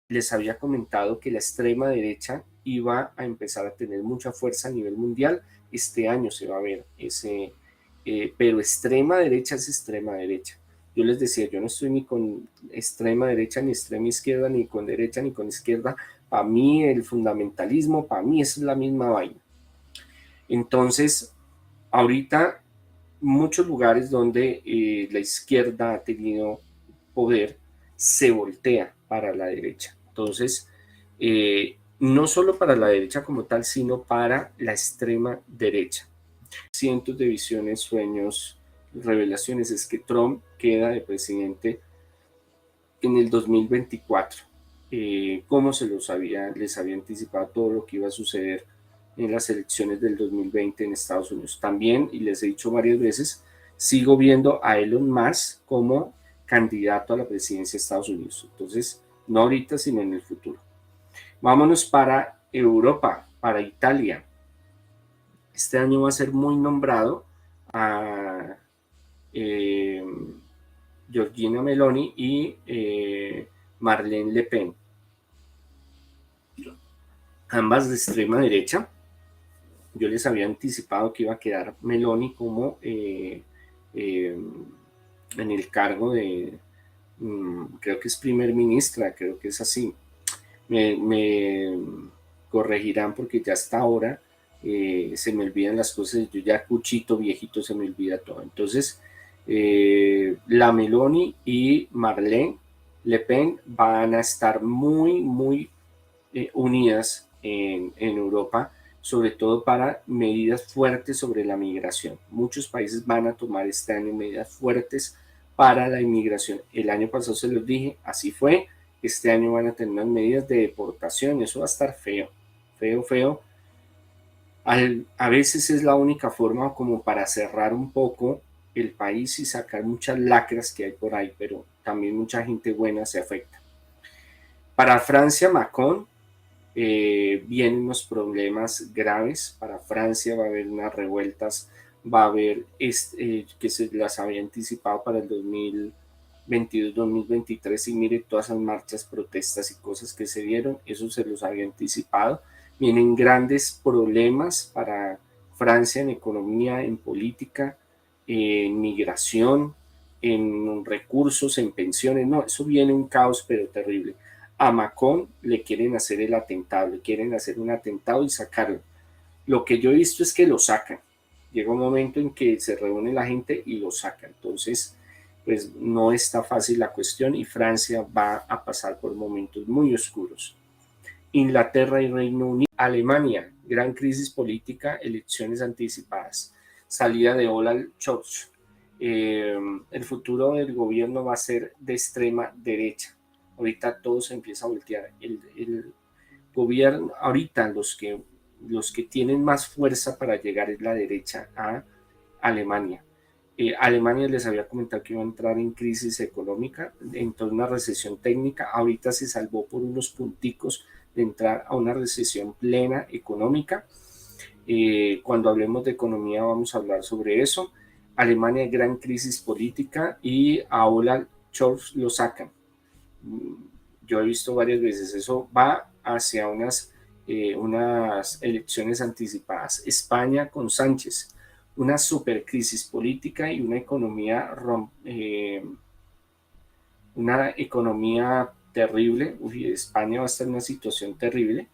les había comentado que la extrema derecha iba a empezar a tener mucha fuerza a nivel mundial. Este año se va a ver ese, pero extrema derecha es extrema derecha. Yo les decía, yo no estoy ni con extrema derecha, ni extrema izquierda, ni con derecha, ni con izquierda. Para mí el fundamentalismo, para mí es la misma vaina. Entonces, ahorita muchos lugares donde la izquierda ha tenido poder se voltea para la derecha. Entonces, no solo para la derecha como tal, sino para la extrema derecha. Cientos de visiones, sueños, revelaciones es que Trump queda de presidente en el 2024. ¿Cómo se los había, les había anticipado todo lo que iba a suceder en las elecciones del 2020 en Estados Unidos? También, y les he dicho varias veces, sigo viendo a Elon Musk como candidato a la presidencia de Estados Unidos. Entonces, no ahorita, sino en el futuro. Vámonos para Europa, para Italia. Este año va a ser muy nombrado a Giorgia Meloni y Marlene Le Pen, ambas de extrema derecha. Yo les había anticipado que iba a quedar Meloni como en el cargo de, creo que es primer ministra, creo que es así. Me corregirán porque ya hasta ahora se me olvidan las cosas, yo ya cuchito viejito se me olvida todo. Entonces, la Meloni y Marlene Le Pen van a estar muy unidas en Europa, sobre todo para medidas fuertes sobre la migración. Muchos países van a tomar este año medidas fuertes para la inmigración. El año pasado se los dije, así fue. Este año van a tener unas medidas de deportación, eso va a estar feo, feo, feo. A veces es la única forma como para cerrar un poco el país y sacar muchas lacras que hay por ahí, pero también mucha gente buena se afecta. Para Francia, Macron, vienen unos problemas graves. Para Francia va a haber unas revueltas, va a haber que se las había anticipado para el 2022-2023 y mire todas esas marchas, protestas y cosas que se dieron, eso se los había anticipado. Vienen grandes problemas para Francia en economía, en política, en migración, en recursos, en pensiones. No, eso viene un caos pero terrible. A Macron le quieren hacer el atentado, le quieren hacer un atentado y sacarlo. Lo que yo he visto es que lo sacan. Llega un momento en que se reúne la gente y lo sacan. Entonces, pues no está fácil la cuestión y Francia va a pasar por momentos muy oscuros. Inglaterra y Reino Unido. Alemania, gran crisis política, elecciones anticipadas, salida de Olaf Scholz. El futuro del gobierno va a ser de extrema derecha. Ahorita todo se empieza a voltear. El gobierno, ahorita los que tienen más fuerza para llegar es la derecha a Alemania. Alemania les había comentado que iba a entrar en crisis económica, entró en una recesión técnica, ahorita se salvó por unos punticos de entrar a una recesión plena económica. Cuando hablemos de economía vamos a hablar sobre eso. Alemania, gran crisis política y a Olaf Scholz lo sacan. Yo he visto varias veces, eso va hacia unas elecciones anticipadas. España con Sánchez, una supercrisis política y una economía terrible. Uy, España va a estar en una situación terrible.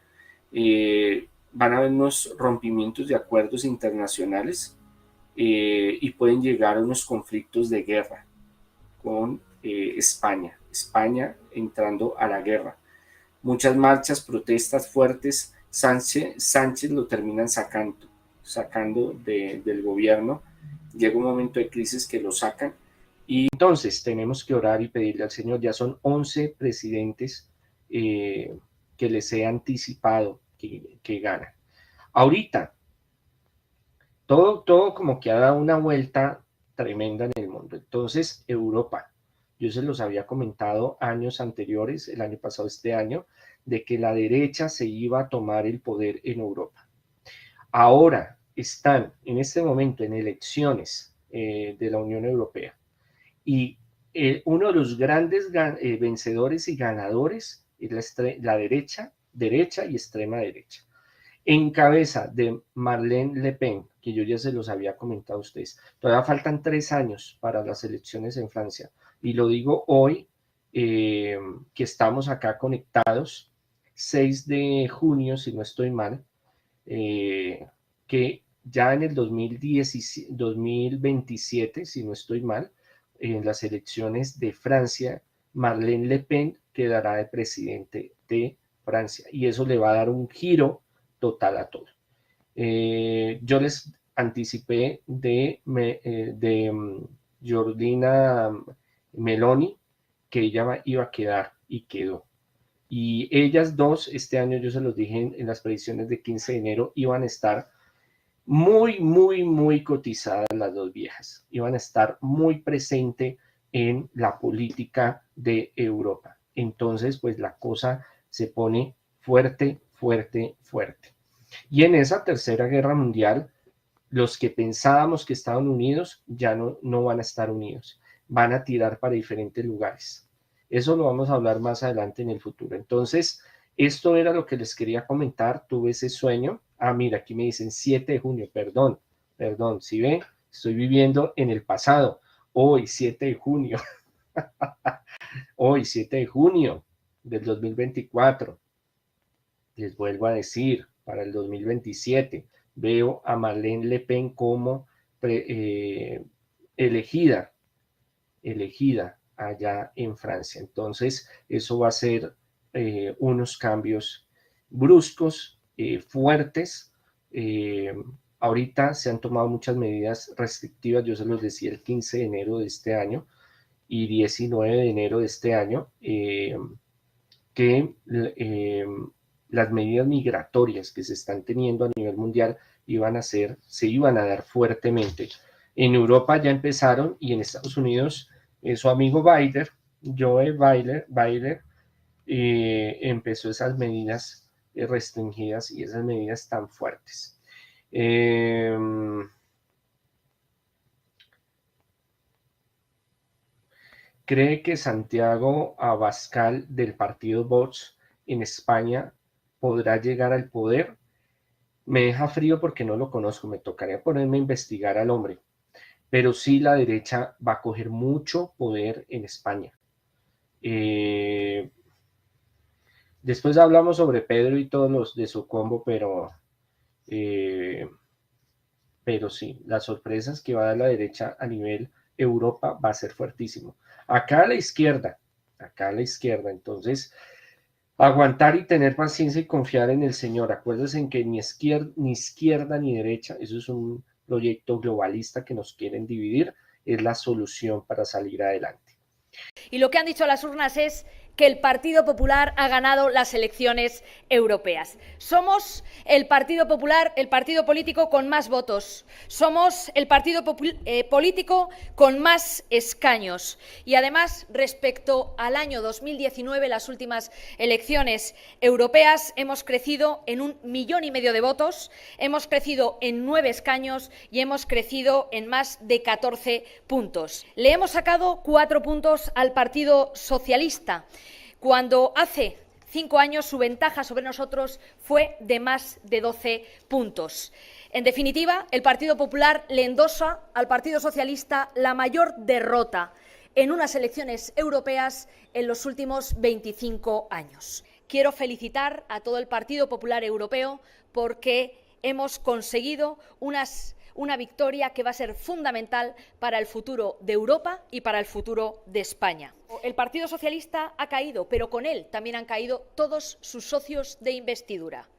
Van a haber unos rompimientos de acuerdos internacionales y pueden llegar a unos conflictos de guerra con España. España entrando a la guerra. Muchas marchas, protestas fuertes. Sánchez lo terminan sacando del gobierno. Llega un momento de crisis que lo sacan. Y entonces tenemos que orar y pedirle al Señor. Ya son 11 presidentes que les he anticipado que ganan. Ahorita, todo como que ha dado una vuelta tremenda en el mundo. Entonces, Europa, yo se los había comentado años anteriores, el año pasado, este año, de que la derecha se iba a tomar el poder en Europa. Ahora están en este momento en elecciones de la Unión Europea y uno de los grandes vencedores y ganadores es la derecha y extrema derecha. En cabeza de Marine Le Pen, que yo ya se los había comentado a ustedes. Todavía faltan 3 años para las elecciones en Francia. Y lo digo hoy, que estamos acá conectados, 6 de junio, si no estoy mal, que ya en el 2027, si no estoy mal, en las elecciones de Francia, Marine Le Pen quedará de presidente de Francia. Y eso le va a dar un giro total a todo. Yo les anticipé de Giorgia Meloni que ella iba a quedar y quedó. Y ellas dos, este año yo se los dije en las predicciones de 15 de enero, iban a estar muy cotizadas las dos viejas. Iban a estar muy presentes en la política de Europa. Entonces, pues la cosa se pone fuerte. Y en esa tercera guerra mundial, los que pensábamos que estaban unidos ya no van a estar unidos. Van a tirar para diferentes lugares. Eso lo vamos a hablar más adelante en el futuro. Entonces, esto era lo que les quería comentar. Tuve ese sueño. Ah, mira, aquí me dicen 7 de junio. Perdón. ¿Sí ven? Estoy viviendo en el pasado. Hoy, 7 de junio. Hoy, 7 de junio del 2024. Les vuelvo a decir, para el 2027, veo a Marine Le Pen como elegida allá en Francia. Entonces, eso va a ser unos cambios bruscos, fuertes. Ahorita se han tomado muchas medidas restrictivas, yo se los decía el 15 de enero de este año y 19 de enero de este año, que las medidas migratorias que se están teniendo a nivel mundial se iban a dar fuertemente. En Europa ya empezaron y en Estados Unidos su amigo Biden, Joe Biden, empezó esas medidas restringidas y esas medidas tan fuertes. ¿Cree que Santiago Abascal del partido Vox en España podrá llegar al poder? Me deja frío porque no lo conozco, me tocaría ponerme a investigar al hombre, pero sí la derecha va a coger mucho poder en España. Después hablamos sobre Pedro y todos los de su combo, pero sí, las sorpresas que va a dar la derecha a nivel Europa va a ser fuertísimo. Acá a la izquierda, entonces aguantar y tener paciencia y confiar en el Señor. Acuérdense en que ni izquierda ni derecha, eso es un proyecto globalista que nos quieren dividir, es la solución para salir adelante. Y lo que han dicho las urnas es que el Partido Popular ha ganado las elecciones europeas. Somos el Partido Popular, el partido político con más votos. Somos el partido político con más escaños. Y además, respecto al año 2019, las últimas elecciones europeas, hemos crecido en 1,5 millones de votos, hemos crecido en 9 escaños y hemos crecido en más de 14 puntos. Le hemos sacado 4 puntos al Partido Socialista, cuando hace 5 años su ventaja sobre nosotros fue de más de 12 puntos. En definitiva, el Partido Popular le endosa al Partido Socialista la mayor derrota en unas elecciones europeas en los últimos 25 años. Quiero felicitar a todo el Partido Popular Europeo porque hemos conseguido una victoria que va a ser fundamental para el futuro de Europa y para el futuro de España. El Partido Socialista ha caído, pero con él también han caído todos sus socios de investidura.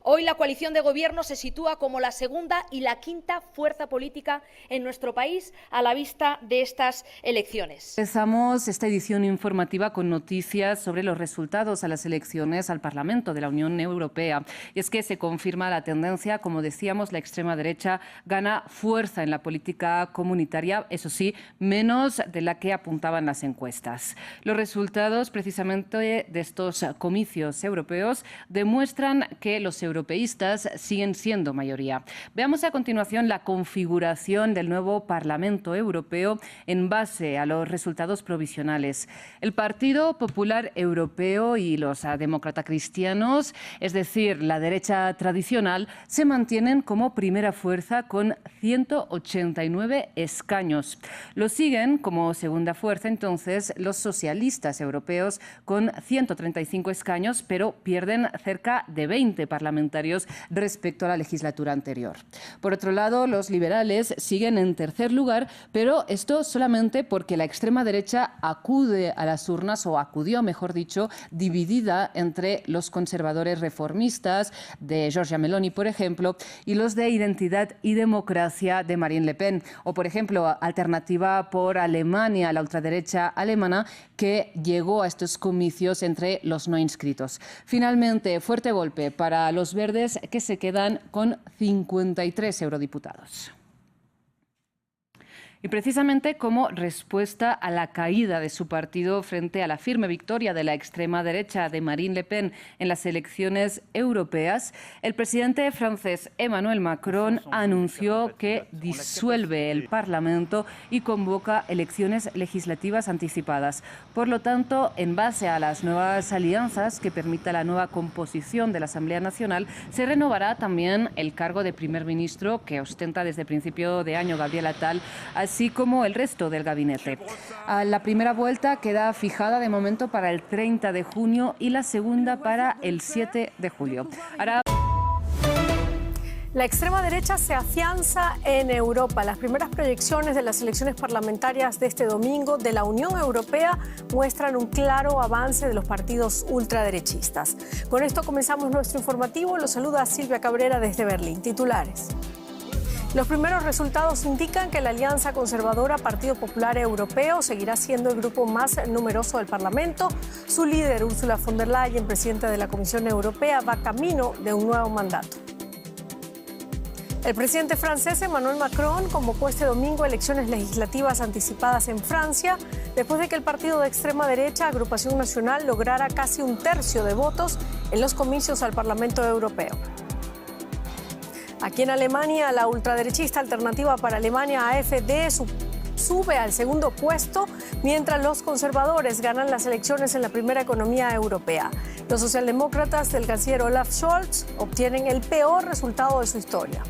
Hoy la coalición de gobierno se sitúa como la segunda y la quinta fuerza política en nuestro país a la vista de estas elecciones. Empezamos esta edición informativa con noticias sobre los resultados a las elecciones al Parlamento de la Unión Europea. Y es que se confirma la tendencia, como decíamos, la extrema derecha gana fuerza en la política comunitaria, eso sí, menos de la que apuntaban las encuestas. Los resultados precisamente de estos comicios europeos demuestran que los europeos europeístas siguen siendo mayoría. Veamos a continuación la configuración del nuevo Parlamento Europeo en base a los resultados provisionales. El Partido Popular Europeo y los demócratas cristianos, es decir, la derecha tradicional, se mantienen como primera fuerza con 189 escaños. Lo siguen como segunda fuerza entonces los socialistas europeos con 135 escaños, pero pierden cerca de 20 parlamentarios respecto a la legislatura anterior. Por otro lado, los liberales siguen en tercer lugar, pero esto solamente porque la extrema derecha acude a las urnas, o acudió, mejor dicho, dividida entre los conservadores reformistas de Giorgia Meloni, por ejemplo, y los de Identidad y Democracia de Marine Le Pen, o por ejemplo, Alternativa por Alemania, la ultraderecha alemana, que llegó a estos comicios entre los no inscritos. Finalmente, fuerte golpe para los verdes, que se quedan con 53 eurodiputados. Y precisamente como respuesta a la caída de su partido frente a la firme victoria de la extrema derecha de Marine Le Pen en las elecciones europeas, el presidente francés Emmanuel Macron anunció que disuelve el Parlamento y convoca elecciones legislativas anticipadas. Por lo tanto, en base a las nuevas alianzas que permita la nueva composición de la Asamblea Nacional, se renovará también el cargo de primer ministro que ostenta desde principio de año Gabriel Attal, así como el resto del gabinete. La primera vuelta queda fijada de momento para el 30 de junio y la segunda para el 7 de julio. La extrema derecha se afianza en Europa. Las primeras proyecciones de las elecciones parlamentarias de este domingo de la Unión Europea muestran un claro avance de los partidos ultraderechistas. Con esto comenzamos nuestro informativo. Los saluda Silvia Cabrera desde Berlín. Titulares. Los primeros resultados indican que la Alianza Conservadora Partido Popular Europeo seguirá siendo el grupo más numeroso del Parlamento. Su líder, Ursula von der Leyen, presidenta de la Comisión Europea, va camino de un nuevo mandato. El presidente francés Emmanuel Macron convocó este domingo elecciones legislativas anticipadas en Francia, después de que el partido de extrema derecha, Agrupación Nacional, lograra casi un tercio de votos en los comicios al Parlamento Europeo. Aquí en Alemania, la ultraderechista Alternativa para Alemania, AfD, sube al segundo puesto, mientras los conservadores ganan las elecciones en la primera economía europea. Los socialdemócratas del canciller Olaf Scholz obtienen el peor resultado de su historia.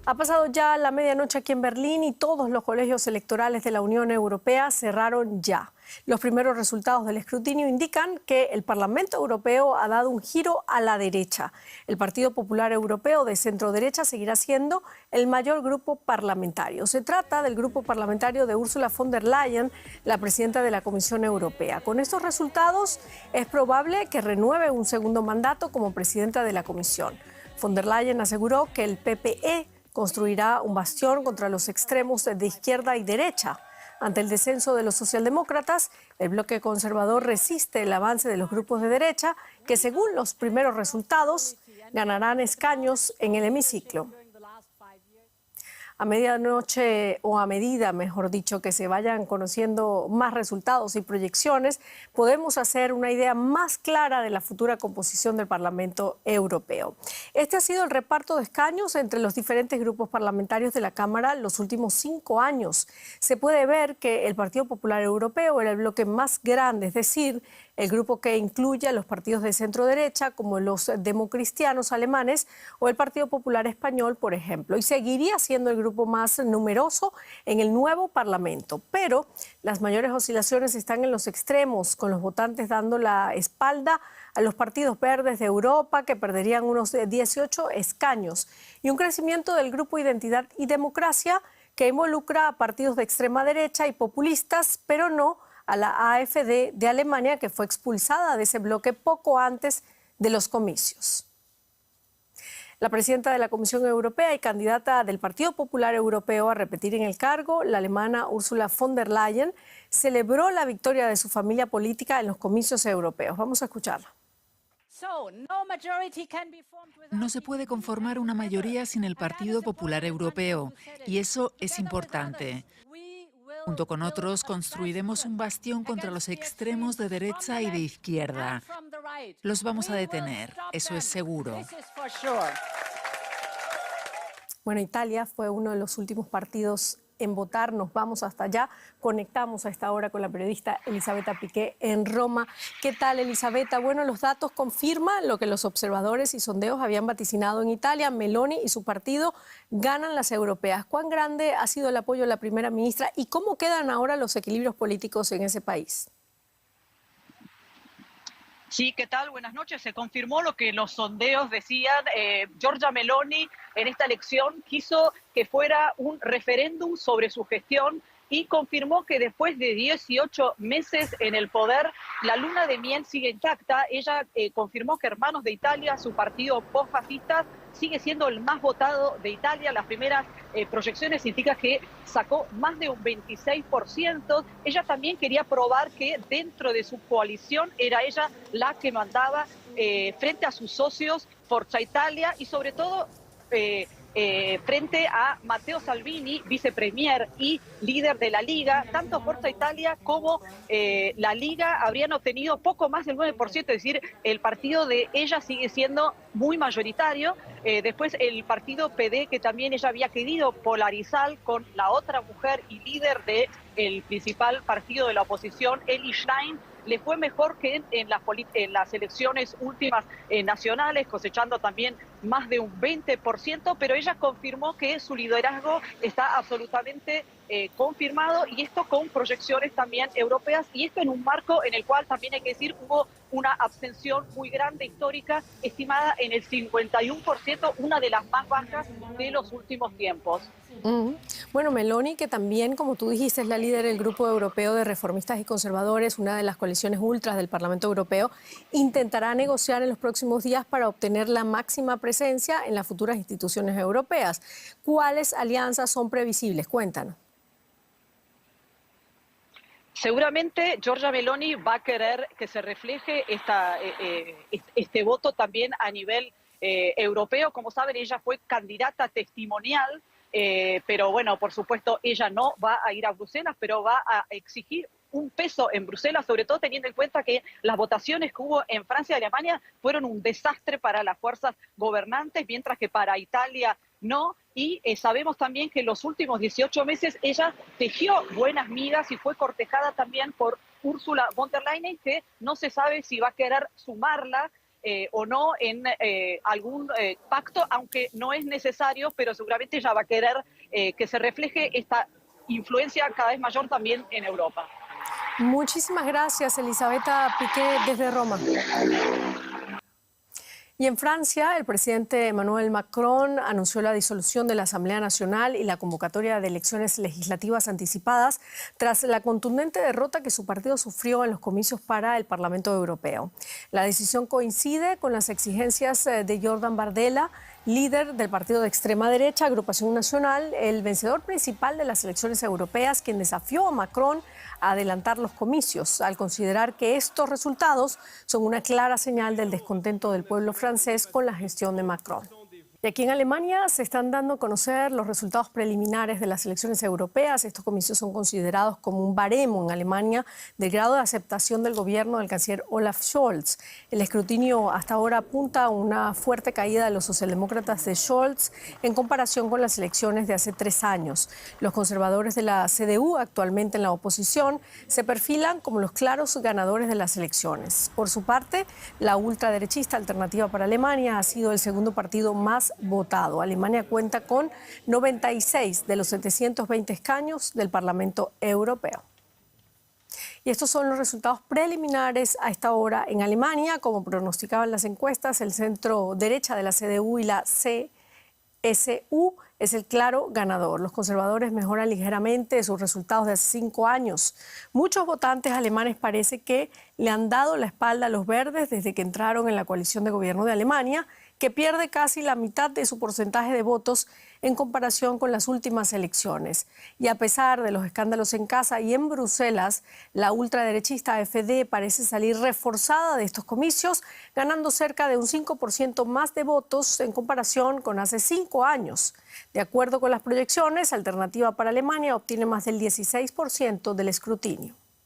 Ha pasado ya la medianoche aquí en Berlín y todos los colegios electorales de la Unión Europea cerraron ya. Los primeros resultados del escrutinio indican que el Parlamento Europeo ha dado un giro a la derecha. El Partido Popular Europeo de centro-derecha seguirá siendo el mayor grupo parlamentario. Se trata del grupo parlamentario de Ursula von der Leyen, la presidenta de la Comisión Europea. Con estos resultados es probable que renueve un segundo mandato como presidenta de la Comisión. Von der Leyen aseguró que el PPE construirá un bastión contra los extremos de izquierda y derecha. Ante el descenso de los socialdemócratas, el bloque conservador resiste el avance de los grupos de derecha, que según los primeros resultados ganarán escaños en el hemiciclo. A medianoche, o a medida, mejor dicho, que se vayan conociendo más resultados y proyecciones, podemos hacer una idea más clara de la futura composición del Parlamento Europeo. Este ha sido el reparto de escaños entre los diferentes grupos parlamentarios de la Cámara los últimos 5 años. Se puede ver que el Partido Popular Europeo era el bloque más grande, es decir, el grupo que incluye a los partidos de centro-derecha, como los democristianos alemanes o el Partido Popular Español, por ejemplo, y seguiría siendo el grupo más numeroso en el nuevo Parlamento. Pero las mayores oscilaciones están en los extremos, con los votantes dando la espalda a los partidos verdes de Europa, que perderían unos 18 escaños, y un crecimiento del grupo Identidad y Democracia, que involucra a partidos de extrema derecha y populistas, pero no a la AfD de Alemania, que fue expulsada de ese bloque poco antes de los comicios. La presidenta de la Comisión Europea y candidata del Partido Popular Europeo a repetir en el cargo, la alemana Ursula von der Leyen, celebró la victoria de su familia política en los comicios europeos. Vamos a escucharla. No se puede conformar una mayoría sin el Partido Popular Europeo, y eso es importante. Junto con otros, construiremos un bastión contra los extremos de derecha y de izquierda. Los vamos a detener, eso es seguro. Bueno, Italia fue uno de los últimos partidos en votar. Nos vamos hasta allá. Conectamos a esta hora con la periodista Elisabetta Piqué en Roma. ¿Qué tal, Elisabetta? Bueno, los datos confirman lo que los observadores y sondeos habían vaticinado en Italia. Meloni y su partido ganan las europeas. ¿Cuán grande ha sido el apoyo de la primera ministra y cómo quedan ahora los equilibrios políticos en ese país? Sí, ¿qué tal? Buenas noches. Se confirmó lo que los sondeos decían. Giorgia Meloni en esta elección quiso que fuera un referéndum sobre su gestión y confirmó que después de 18 meses en el poder, la luna de miel sigue intacta. Ella confirmó que Hermanos de Italia, su partido post-fascista, sigue siendo el más votado de Italia. Las primeras proyecciones indican que sacó más de un 26%. Ella también quería probar que dentro de su coalición era ella la que mandaba frente a sus socios Forza Italia y sobre todo frente a Matteo Salvini, vicepremier y líder de la Liga. Tanto Forza Italia como la Liga habrían obtenido poco más del 9%, es decir, el partido de ella sigue siendo muy mayoritario. Después el partido PD, que también ella había querido polarizar con la otra mujer y líder del principal partido de la oposición, Elly Schlein, le fue mejor que en las elecciones últimas nacionales, cosechando también más de un 20%, pero ella confirmó que su liderazgo está absolutamente confirmado, y esto con proyecciones también europeas, y esto en un marco en el cual también hay que decir hubo una abstención muy grande, histórica, estimada en el 51%, una de las más bajas de los últimos tiempos. Bueno, Meloni, que también, como tú dijiste, es la líder del Grupo Europeo de Reformistas y Conservadores, una de las coaliciones ultras del Parlamento Europeo, intentará negociar en los próximos días para obtener la máxima presencia en las futuras instituciones europeas. ¿Cuáles alianzas son previsibles? Cuéntanos. Seguramente Giorgia Meloni va a querer que se refleje este voto también a nivel europeo. Como saben, ella fue candidata testimonial, pero bueno, por supuesto, ella no va a ir a Bruselas, pero va a exigir un peso en Bruselas, sobre todo teniendo en cuenta que las votaciones que hubo en Francia y Alemania fueron un desastre para las fuerzas gobernantes, mientras que para Italia no. Y sabemos también que en los últimos 18 meses ella tejió buenas migas y fue cortejada también por Ursula von der Leyen, que no se sabe si va a querer sumarla o no en algún pacto, aunque no es necesario, pero seguramente ella va a querer que se refleje esta influencia cada vez mayor también en Europa. Muchísimas gracias, Elisabetta Piqué, desde Roma. Y en Francia, el presidente Emmanuel Macron anunció la disolución de la Asamblea Nacional y la convocatoria de elecciones legislativas anticipadas tras la contundente derrota que su partido sufrió en los comicios para el Parlamento Europeo. La decisión coincide con las exigencias de Jordan Bardella, líder del partido de extrema derecha, Agrupación Nacional, el vencedor principal de las elecciones europeas, quien desafió a Macron a adelantar los comicios, al considerar que estos resultados son una clara señal del descontento del pueblo francés con la gestión de Macron. Y aquí en Alemania se están dando a conocer los resultados preliminares de las elecciones europeas. Estos comicios son considerados como un baremo en Alemania del grado de aceptación del gobierno del canciller Olaf Scholz. El escrutinio hasta ahora apunta a una fuerte caída de los socialdemócratas de Scholz en comparación con las elecciones de hace 3 años. Los conservadores de la CDU, actualmente en la oposición, se perfilan como los claros ganadores de las elecciones. Por su parte, la ultraderechista Alternativa para Alemania ha sido el segundo partido más votado. Alemania cuenta con 96 de los 720 escaños del Parlamento Europeo. Y estos son los resultados preliminares a esta hora en Alemania. Como pronosticaban las encuestas, el centro derecha de la CDU y la CSU es el claro ganador. Los conservadores mejoran ligeramente sus resultados de hace 5 años. Muchos votantes alemanes parece que le han dado la espalda a los verdes desde que entraron en la coalición de gobierno de Alemania que pierde casi la mitad de su porcentaje de votos en comparación con las últimas elecciones. Y a pesar de los escándalos en casa y en Bruselas, la ultraderechista AfD parece salir reforzada de estos comicios, ganando cerca de un 5% más de votos en comparación con hace 5 años. De acuerdo con las proyecciones, Alternativa para Alemania obtiene más del 16% del escrutinio.